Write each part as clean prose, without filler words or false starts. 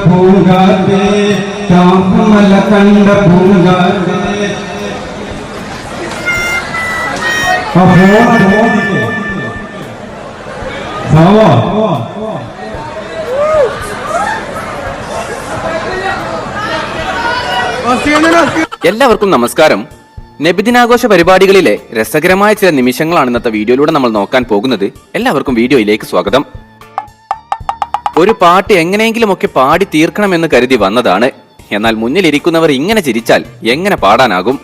പൂങ്കാറ്റേ കാപ്പുമല കണ്ട പൂങ്കാറ്റേ എല്ലാവർക്കും നമസ്കാരം. നബിദിനാഘോഷ പരിപാടികളിലെ രസകരമായ ചില നിമിഷങ്ങളാണ് ഇന്നത്തെ വീഡിയോയിലൂടെ നമ്മൾ നോക്കാൻ പോകുന്നത്. എല്ലാവർക്കും വീഡിയോയിലേക്ക് സ്വാഗതം. ഒരു പാട്ട് എങ്ങനെയെങ്കിലും ഒക്കെ പാടി തീർക്കണമെന്ന് കരുതി വന്നതാണ്. എന്നാൽ മുന്നിലിരിക്കുന്നവർ ഇങ്ങനെ ചിരിച്ചാൽ എങ്ങനെ പാടാനാകും?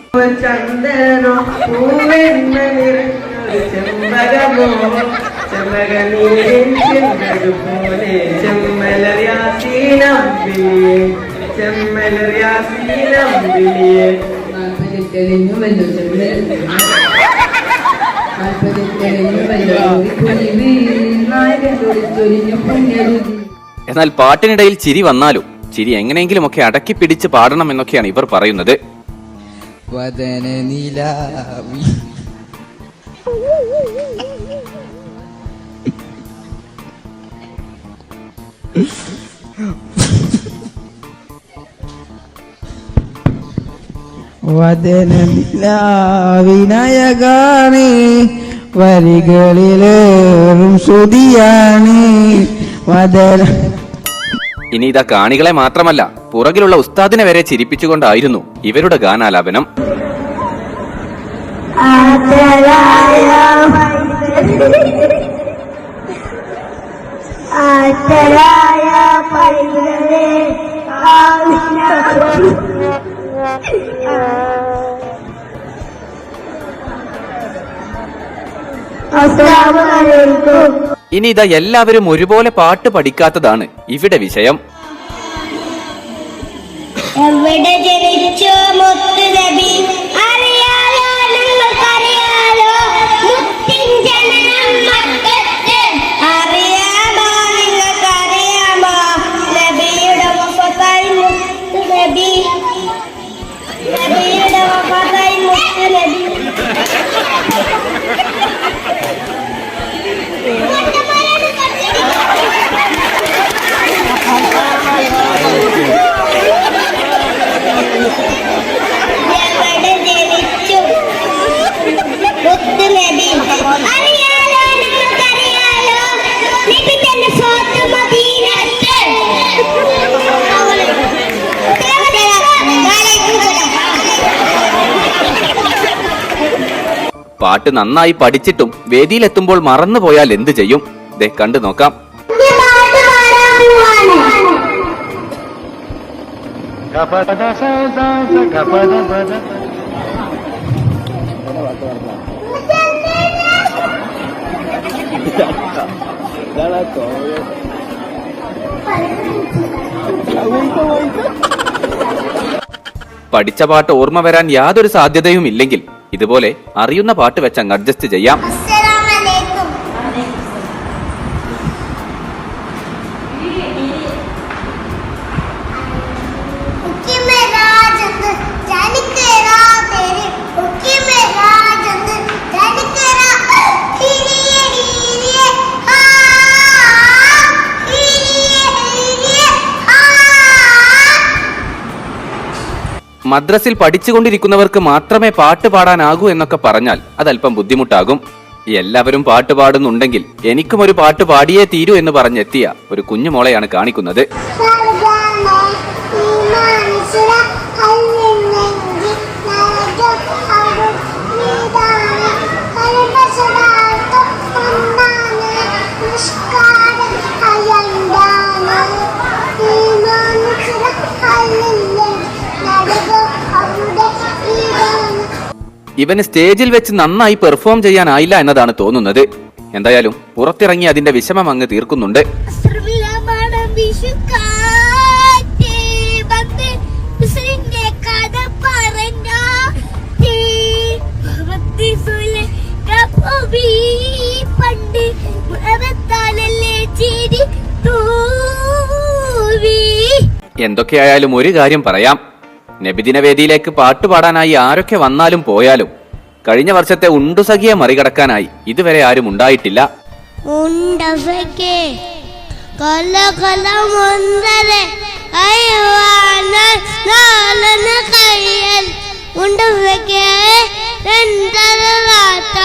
എന്നാൽ പാട്ടിനിടയിൽ ചിരി വന്നാലും ചിരി എങ്ങനെയെങ്കിലും ഒക്കെ അടക്കി പിടിച്ച് പാടണം എന്നൊക്കെയാണ് ഇവർ പറയുന്നത്. വിനായകാണി വരികളിലേറും ശ്രുതിയാണ് വദന. ഇനി ഇതാ കാണികളെ മാത്രമല്ല പുറകിലുള്ള ഉസ്താദിനെ വരെ ചിരിപ്പിച്ചുകൊണ്ടായിരുന്നു ഇവരുടെ ഗാനാലാപനം. ഇനി ഇതാ എല്ലാവരും ഒരുപോലെ പാട്ട് പഠിക്കാത്തതാണ് ഇവിടെ വിഷയം. എവിടെ ജനിച്ചോ മുത്ത് നബി അറിയാലോ, നിങ്ങൾക്കറിയാലോ മുത്തിൻ ജനനം മക്കത്ത് അറിയാമോ, നിങ്ങൾക്കറിയാമോ നബിയുടെ വഫാത്തായി മുത്ത് നബി, നബിയുടെ വഫാത്തായി മുത്ത് നബി. പാട്ട് നന്നായി പഠിച്ചിട്ടും വേദിയിലെത്തുമ്പോൾ മറന്നുപോയാൽ എന്ത് ചെയ്യും? ദേ കണ്ടു നോക്കാം. പഠിച്ച പാട്ട് ഓർമ്മ വരാൻ യാതൊരു സാധ്യതയും ഇല്ലെങ്കിൽ ഇതുപോലെ അറിയുന്ന പാട്ട് വെച്ച് അങ്ങ് അഡ്ജസ്റ്റ് ചെയ്യാം. മദ്രസിൽ പഠിച്ചുകൊണ്ടിരിക്കുന്നവർക്ക് മാത്രമേ പാട്ട് പാടാനാകൂ എന്നൊക്കെ പറഞ്ഞാൽ അതല്പം ബുദ്ധിമുട്ടാകും. എല്ലാവരും പാട്ട് പാടുന്നുണ്ടെങ്കിൽ എനിക്കും ഒരു പാട്ട് പാടിയേ തീരൂ എന്ന് പറഞ്ഞെത്തിയ ഒരു കുഞ്ഞുമോളെയാണ് കാണിക്കുന്നത്. ഇവന് സ്റ്റേജിൽ വെച്ച് നന്നായി പെർഫോം ചെയ്യാനായില്ല എന്നതാണ് തോന്നുന്നത്. എന്തായാലും പുറത്തിറങ്ങി അതിന്റെ വിഷമം അങ്ങ് തീർക്കുന്നുണ്ട്. എന്തൊക്കെയായാലും ഒരു കാര്യം പറയാം, നബിദിന വേദിയിലേക്ക് പാട്ടുപാടാനായി ആരൊക്കെ വന്നാലും പോയാലും കഴിഞ്ഞ വർഷത്തെ ഉണ്ടുസഖിയെ മറികടക്കാനായി ഇതുവരെ ആരും ഉണ്ടായിട്ടില്ല. ഉണ്ടൊക്കെ രണ്ടരലാത്ത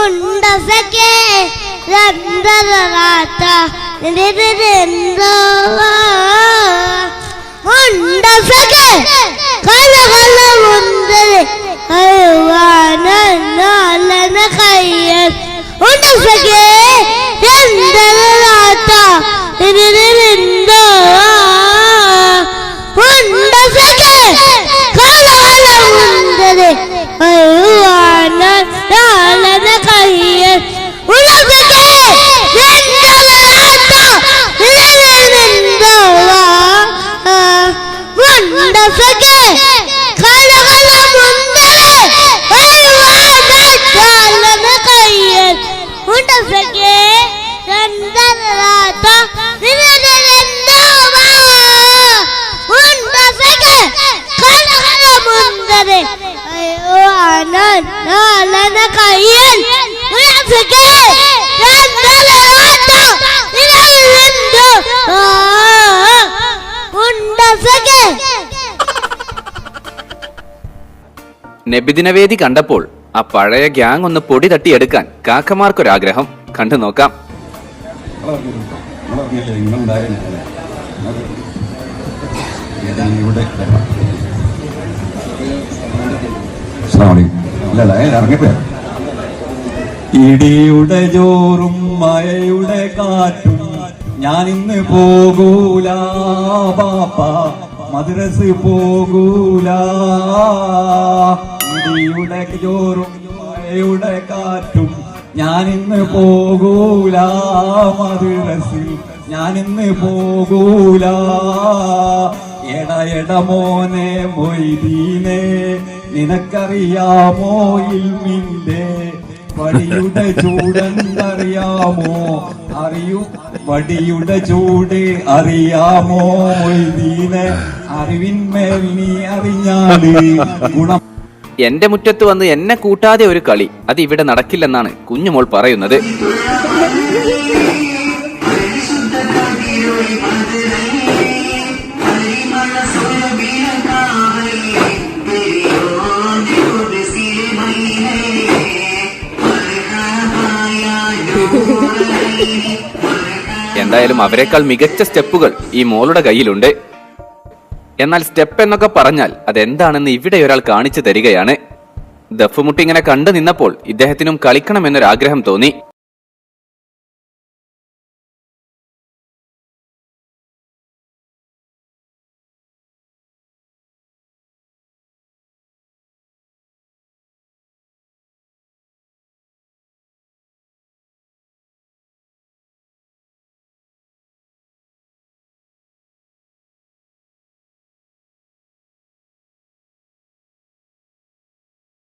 ഉണ്ടൊക്കെ രണ്ടരലാത്ത ഉണ്ടൊക്കെ കലകലമുണ്ടത് അഴുവാനല്ല കയ്യൻ ഉണ്ടൊക്കെ രണ്ടരലാത്ത ഉണ്ടൊക്കെ കലകലമുണ്ടത് അഴുവാനല്ല കയ്യൻ ഉണ്ടൊക്കെ രണ്ടരലാത്ത ഉണ്ടൊക്കെ കലകലമുണ്ടത് അഴുവാനല്ല കയ്യൻ ഉണ്ടൊക്കെ രണ്ടരലാത്ത കലകലമുണ്ടത് അഴുവാനല്ല കയ്യൻ ഉണ്ടൊക്കെ രണ്ടരലാത്ത ഉണ്ടൊക്കെ. നബിദിനവേദി കണ്ടപ്പോൾ ആ പഴയ ഗ്യാങ് ഒന്ന് പൊടി തട്ടിയെടുക്കാൻ കാക്കമാർക്കൊരാഗ്രഹം. കണ്ടു നോക്കാം. ഇടിയുടെ ജോറും മഴയുടെ കാറ്റും ഞാനിന്ന് പോകൂല ബാപ്പ മദ്രസ് പോകൂല. ഇടിയുടെ ജോറും മഴയുടെ കാറ്റും ഞാനിന്ന് പോകൂല മദ്രസിൽ ഞാനിന്ന് പോകൂല. എട മോനെ മൊയ്തീനെ നിനക്കറിയാമോ ഇൽമിന്റെ വടിയുടെ ചൂടെന്നറിയാമോ വടിയുടെ ചൂട് അറിയാമോ മൊയ്തീനെ അറിവിന്മേൽ നീ അറിഞ്ഞാല് ഗുണം. എന്റെ മുറ്റത്ത് വന്ന് എന്നെ കൂട്ടാതെ ഒരു കളി അത് ഇവിടെ നടക്കില്ലെന്നാണ് കുഞ്ഞുമോൾ പറയുന്നത്. എന്തായാലും അവരെക്കാൾ മികച്ച സ്റ്റെപ്പുകൾ ഈ മോളുടെ കയ്യിലുണ്ട്. എന്നാൽ സ്റ്റെപ്പ് എന്നൊക്കെ പറഞ്ഞാൽ അതെന്താണെന്ന് ഇവിടെ ഒരാൾ കാണിച്ചു തരികയാണ്. ദഫ്മുട്ട് ഇങ്ങനെ കണ്ടു നിന്നപ്പോൾ ഇദ്ദേഹത്തിനും കളിക്കണമെന്നൊരാഗ്രഹം തോന്നി.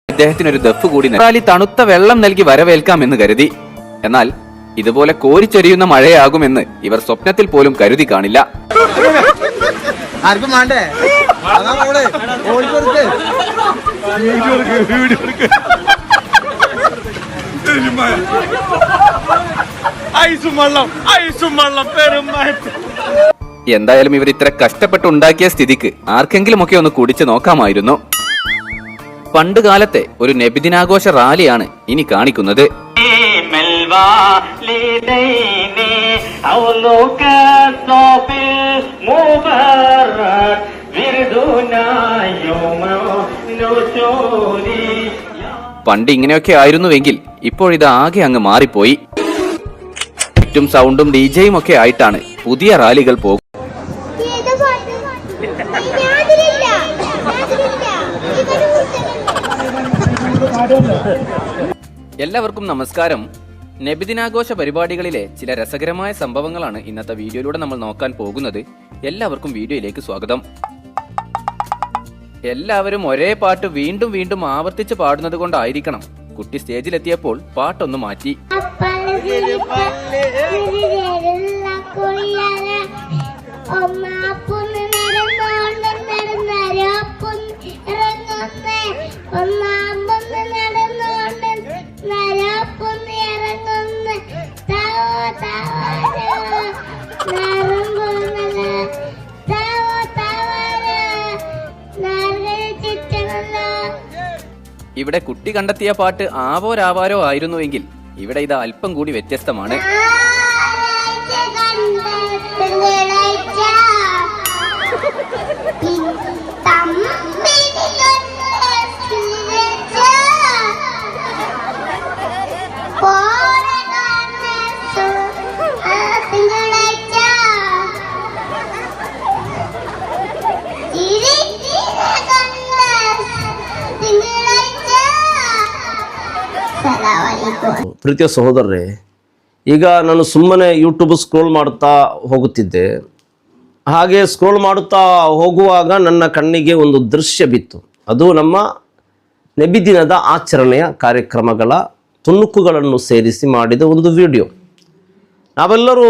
ഇദ്ദേഹത്തിനൊരു ദഫ് കൂടി തണുത്ത വെള്ളം നൽകി വരവേൽക്കാമെന്ന് കരുതി. എന്നാൽ ഇതുപോലെ കോരിച്ചൊരിയുന്ന മഴയാകുമെന്ന് ഇവർ സ്വപ്നത്തിൽ പോലും കരുതി കാണില്ല. എന്തായാലും ഇവർ ഇത്ര കഷ്ടപ്പെട്ടുണ്ടാക്കിയ സ്ഥിതിക്ക് ആർക്കെങ്കിലുമൊക്കെ ഒന്ന് കുടിച്ചു നോക്കാമായിരുന്നു. പണ്ട് കാലത്തെ ഒരു നബിദിനാഘോഷ റാലിയാണ് ഇനി കാണിക്കുന്നത്. പണ്ട് ഇങ്ങനെയൊക്കെ ആയിരുന്നുവെങ്കിൽ ഇപ്പോഴിത് ആകെ അങ്ങ് മാറിപ്പോയി. ചുറ്റും സൗണ്ടും ഡിജയും ഒക്കെ ആയിട്ടാണ് പുതിയ റാലികൾ പോകും. എല്ലാവർക്കും നമസ്കാരം. നബിദിനാഘോഷ പരിപാടികളിലെ ചില രസകരമായ സംഭവങ്ങളാണ് ഇന്നത്തെ വീഡിയോയിലൂടെ നമ്മൾ നോക്കാൻ പോകുന്നത്. എല്ലാവർക്കും വീഡിയോയിലേക്ക് സ്വാഗതം. എല്ലാവരും ഒരേ പാട്ട് വീണ്ടും വീണ്ടും ആവർത്തിച്ച് പാടുന്നത് കൊണ്ടായിരിക്കണം കുട്ടി സ്റ്റേജിലെത്തിയപ്പോൾ പാട്ടൊന്ന് മാറ്റി. ഇവിടെ കുട്ടി കണ്ടെത്തിയ പാട്ട് ആവോ രാവാരോ ആയിരുന്നുവെങ്കിൽ ഇവിടെ ഇത് അല്പം കൂടി വ്യത്യസ്തമാണ്. ಪ್ರೀತಿಯ ಸಹೋದರರೇ, ಈಗ ನಾನು ಸುಮ್ಮನೆ ಯೂಟ್ಯೂಬ್ ಸ್ಕ್ರೋಲ್ ಮಾಡ್ತಾ ಹೋಗುತ್ತಿದ್ದೆ. ಹಾಗೆ ಸ್ಕ್ರೋಲ್ ಮಾಡುತ್ತಾ ಹೋಗುವಾಗ ನನ್ನ ಕಣ್ಣಿಗೆ ಒಂದು ದೃಶ್ಯ ಬಿತ್ತು. ಅದು ನಮ್ಮ ನಬಿದಿನದ ಆಚರಣೆಯ ಕಾರ್ಯಕ್ರಮಗಳ ತುಣುಕುಗಳನ್ನು ಸೇರಿಸಿ ಮಾಡಿದ ಒಂದು ವಿಡಿಯೋ. ನಾವೆಲ್ಲರೂ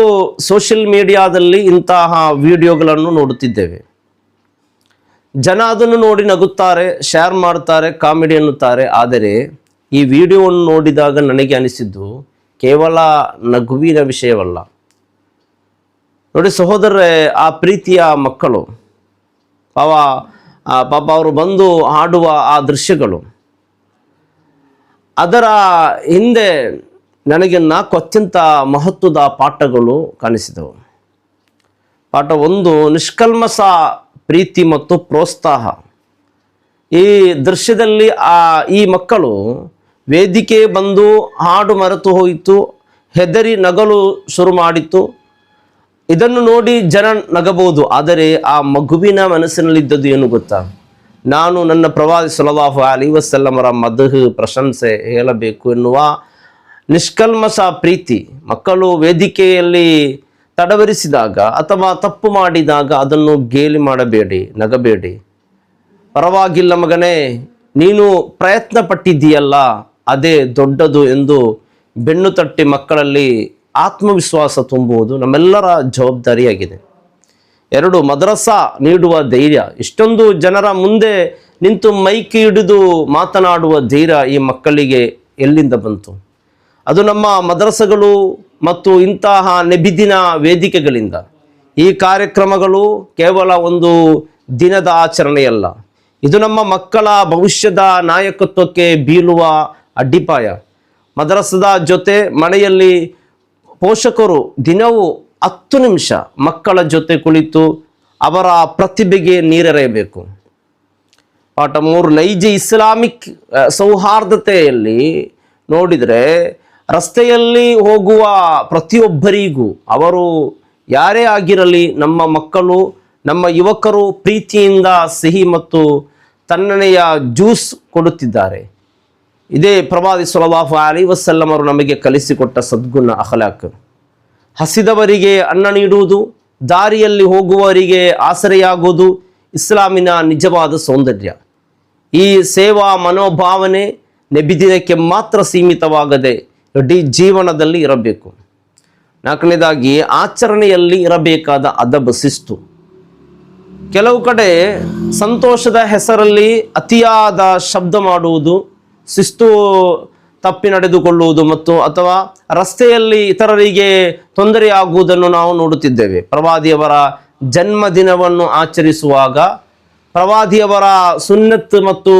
ಸೋಷಿಯಲ್ ಮೀಡಿಯಾದಲ್ಲಿ ಇಂತಹ ವಿಡಿಯೋಗಳನ್ನು ನೋಡುತ್ತಿದ್ದೇವೆ. ಜನ ಅದನ್ನು ನೋಡಿ ನಗುತ್ತಾರೆ, ಶೇರ್ ಮಾಡ್ತಾರೆ, ಕಾಮಿಡಿ ಅನ್ನುತ್ತಾರೆ. ಆದರೆ ಈ ವಿಡಿಯೋವನ್ನು ನೋಡಿದಾಗ ನನಗೆ ಅನಿಸಿದ್ದು ಕೇವಲ ನಗುವಿನ ವಿಷಯವಲ್ಲ. ನೋಡಿ ಸಹೋದರರೇ, ಆ ಪ್ರೀತಿಯ ಮಕ್ಕಳು ಪಾಪ ಅವರು ಬಂದು ಹಾಡುವ ಆ ದೃಶ್ಯಗಳು, ಅದರ ಹಿಂದೆ ನನಗೆ 4 ಅತ್ಯಂತ ಮಹತ್ವದ ಪಾಠಗಳು ಕಾಣಿಸಿದವು. ಪಾಠ 1, ನಿಷ್ಕಲ್ಮಸ ಪ್ರೀತಿ ಮತ್ತು ಪ್ರೋತ್ಸಾಹ. ಈ ದೃಶ್ಯದಲ್ಲಿ ಈ ಮಕ್ಕಳು ವೇದಿಕೆ ಬಂದು ಹಾಡು ಮರೆತು ಹೋಯಿತು, ಹೆದರಿ ನಗಲು ಶುರು ಮಾಡಿತು. ಇದನ್ನು ನೋಡಿ ಜನ ನಗಬಹುದು, ಆದರೆ ಆ ಮಗುವಿನ ಮನಸ್ಸಿನಲ್ಲಿದ್ದದ್ದು ಏನು ಗೊತ್ತಾ? ನಾನು ನನ್ನ ಪ್ರವಾದಿ ಸಲ್ಲಲ್ಲಾಹು ಅಲೈಹಿ ವಸಲ್ಲಮರ ಮದಹ್ ಪ್ರಶಂಸೆ ಹೇಳಬೇಕು ಎನ್ನುವ ನಿಷ್ಕಲ್ಮಸ ಪ್ರೀತಿ. ಮಕ್ಕಳು ವೇದಿಕೆಯಲ್ಲಿ ತಡವರಿಸಿದಾಗ ಅಥವಾ ತಪ್ಪು ಮಾಡಿದಾಗ ಅದನ್ನು ಗೇಲಿ ಮಾಡಬೇಡಿ, ನಗಬೇಡಿ. ಪರವಾಗಿಲ್ಲ ಮಗನೇ, ನೀನು ಪ್ರಯತ್ನ ಪಟ್ಟಿದ್ದೀಯಲ್ಲ, ಅದೇ ದೊಡ್ಡದು ಎಂದು ಬೆನ್ನು ತಟ್ಟಿ ಮಕ್ಕಳಲ್ಲಿ ಆತ್ಮವಿಶ್ವಾಸ ತುಂಬುವುದು ನಮ್ಮೆಲ್ಲರ ಜವಾಬ್ದಾರಿಯಾಗಿದೆ. 2, ಮದ್ರಸಾ ನೀಡುವ ಧೈರ್ಯ. ಇಷ್ಟೊಂದು ಜನರ ಮುಂದೆ ನಿಂತು ಮೈಕ್ ಹಿಡಿದು ಮಾತನಾಡುವ ಧೈರ್ಯ ಈ ಮಕ್ಕಳಿಗೆ ಎಲ್ಲಿಂದ ಬಂತು? ಅದು ನಮ್ಮ ಮದ್ರಸಗಳು ಮತ್ತು ಇಂತಹ ನಬಿದಿನ ವೇದಿಕೆಗಳಿಂದ. ಈ ಕಾರ್ಯಕ್ರಮಗಳು ಕೇವಲ ಒಂದು ದಿನದ ಆಚರಣೆಯಲ್ಲ, ಇದು ನಮ್ಮ ಮಕ್ಕಳ ಭವಿಷ್ಯದ ನಾಯಕತ್ವಕ್ಕೆ ಬೀಳುವ ಅಡ್ಡಿಪಾಯ. ಮದ್ರಸದ ಜೊತೆ ಮನೆಯಲ್ಲಿ ಪೋಷಕರು ದಿನವೂ 10 ನಿಮಿಷ ಮಕ್ಕಳ ಜೊತೆ ಕುಳಿತು ಅವರ ಪ್ರತಿಭೆಗೆ ನೀರೆರೆಯಬೇಕು. ಪಾಠ 3, ನೈಜ ಇಸ್ಲಾಮಿಕ್ ಸೌಹಾರ್ದತೆಯಲ್ಲಿ ನೋಡಿದರೆ ರಸ್ತೆಯಲ್ಲಿ ಹೋಗುವ ಪ್ರತಿಯೊಬ್ಬರಿಗೂ, ಅವರು ಯಾರೇ ಆಗಿರಲಿ, ನಮ್ಮ ಮಕ್ಕಳು, ನಮ್ಮ ಯುವಕರು ಪ್ರೀತಿಯಿಂದ ಸಿಹಿ ಮತ್ತು ತಣ್ಣನೆಯ ಜ್ಯೂಸ್ ಕೊಡುತ್ತಿದ್ದಾರೆ. ಇದೇ ಪ್ರವಾದಿ ಸಲ್ಲಲ್ಲಾಹು ಅಲೈಹಿ ವಸಲ್ಲಮರು ನಮಗೆ ಕಲಿಸಿಕೊಟ್ಟ ಸದ್ಗುಣ ಅಖಲಾಕ್. ಹಸಿದವರಿಗೆ ಅನ್ನ ನೀಡುವುದು, ದಾರಿಯಲ್ಲಿ ಹೋಗುವವರಿಗೆ ಆಸರೆಯಾಗುವುದು ಇಸ್ಲಾಮಿನ ನಿಜವಾದ ಸೌಂದರ್ಯ. ಈ ಸೇವಾ ಮನೋಭಾವನೆ ನಬಿದಿನಕ್ಕೆ ಮಾತ್ರ ಸೀಮಿತವಾಗದೆ ಇಡೀ ಜೀವನದಲ್ಲಿ ಇರಬೇಕು. 4ನೇದಾಗಿ, ಆಚರಣೆಯಲ್ಲಿ ಇರಬೇಕಾದ ಅದಬ್, ಶಿಸ್ತು. ಕೆಲವು ಕಡೆ ಸಂತೋಷದ ಹೆಸರಲ್ಲಿ ಅತಿಯಾದ ಶಬ್ದ ಮಾಡುವುದು, ಶಿಸ್ತು ತಪ್ಪಿ ನಡೆದುಕೊಳ್ಳುವುದು ಅಥವಾ ರಸ್ತೆಯಲ್ಲಿ ಇತರರಿಗೆ ತೊಂದರೆಯಾಗುವುದನ್ನು ನಾವು ನೋಡುತ್ತಿದ್ದೇವೆ. ಪ್ರವಾದಿಯವರ ಜನ್ಮದಿನವನ್ನು ಆಚರಿಸುವಾಗ ಪ್ರವಾದಿಯವರ ಸುನ್ನತ್ ಮತ್ತು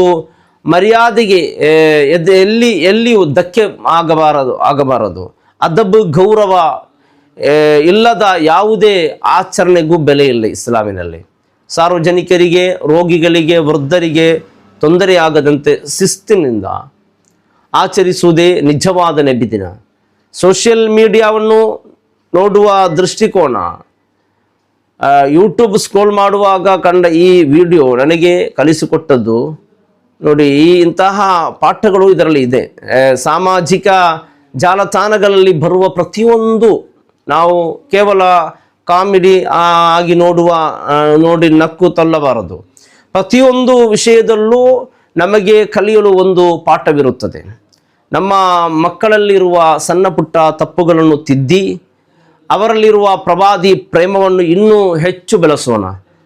ಮರ್ಯಾದೆಗೆ ಎಲ್ಲಿಯೂ ಧಕ್ಕೆ ಆಗಬಾರದು. ಅದಬ್, ಗೌರವ ಇಲ್ಲದ ಯಾವುದೇ ಆಚರಣೆಗೂ ಬೆಲೆ ಇಲ್ಲ ಇಸ್ಲಾಮಿನಲ್ಲಿ. ಸಾರ್ವಜನಿಕರಿಗೆ, ರೋಗಿಗಳಿಗೆ, ವೃದ್ಧರಿಗೆ ತೊಂದರೆಯಾಗದಂತೆ ಶಿಸ್ತಿನಿಂದ ಆಚರಿಸುವುದೇ ನಿಜವಾದ ನಬಿದಿನ. ಸೋಷಿಯಲ್ ಮೀಡಿಯಾವನ್ನು ನೋಡುವ ದೃಷ್ಟಿಕೋನ, ಯೂಟ್ಯೂಬ್ ಸ್ಕ್ರೋಲ್ ಮಾಡುವಾಗ ಕಂಡ ಈ ವಿಡಿಯೋ ನನಗೆ ಕಲಿಸಿಕೊಟ್ಟದ್ದು ನೋಡಿ, ಇಂತಹ ಪಾಠಗಳು ಇದರಲ್ಲಿ ಇದೆ. ಸಾಮಾಜಿಕ ಜಾಲತಾಣಗಳಲ್ಲಿ ಬರುವ ಪ್ರತಿಯೊಂದು ನಾವು ಕೇವಲ ಕಾಮಿಡಿ ಆಗಿ ನೋಡಿ ನಕ್ಕು ತಳ್ಳಬಾರದು. ಪ್ರತಿಯೊಂದು ವಿಷಯದಲ್ಲೂ ನಮಗೆ ಕಲಿಯಲು ಒಂದು ಪಾಠವಿರುತ್ತದೆ. ನಮ್ಮ ಮಕ್ಕಳಲ್ಲಿರುವ ಸಣ್ಣ ಪುಟ್ಟ ತಪ್ಪುಗಳನ್ನು ತಿದ್ದಿ ಅವರಲ್ಲಿರುವ ಪ್ರವಾದಿ ಪ್ರೇಮವನ್ನು ಇನ್ನೂ ಹೆಚ್ಚು ಬೆಳೆಸೋಣ.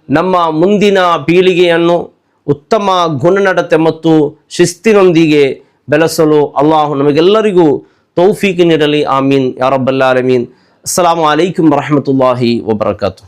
ನಮ್ಮ ಮುಂದಿನ ಪೀಳಿಗೆಯನ್ನು ಉತ್ತಮ ಗುಣನಡತೆ ಮತ್ತು ಶಿಸ್ತಿನೊಂದಿಗೆ ಬೆಳೆಸಲು ಅಲ್ಲಾಹು ನಮಗೆಲ್ಲರಿಗೂ ತೌಫೀಕ್ ನೀಡಲಿ. ಆಮೀನ್ ಯಾ ರಬ್ಬಲ್ ಆಲಮೀನ್. ಅಸ್ಸಲಾಮು ಅಲೈಕುಂ ವರಹಮತುಲ್ಲಾಹಿ ವಬರಕಾತು.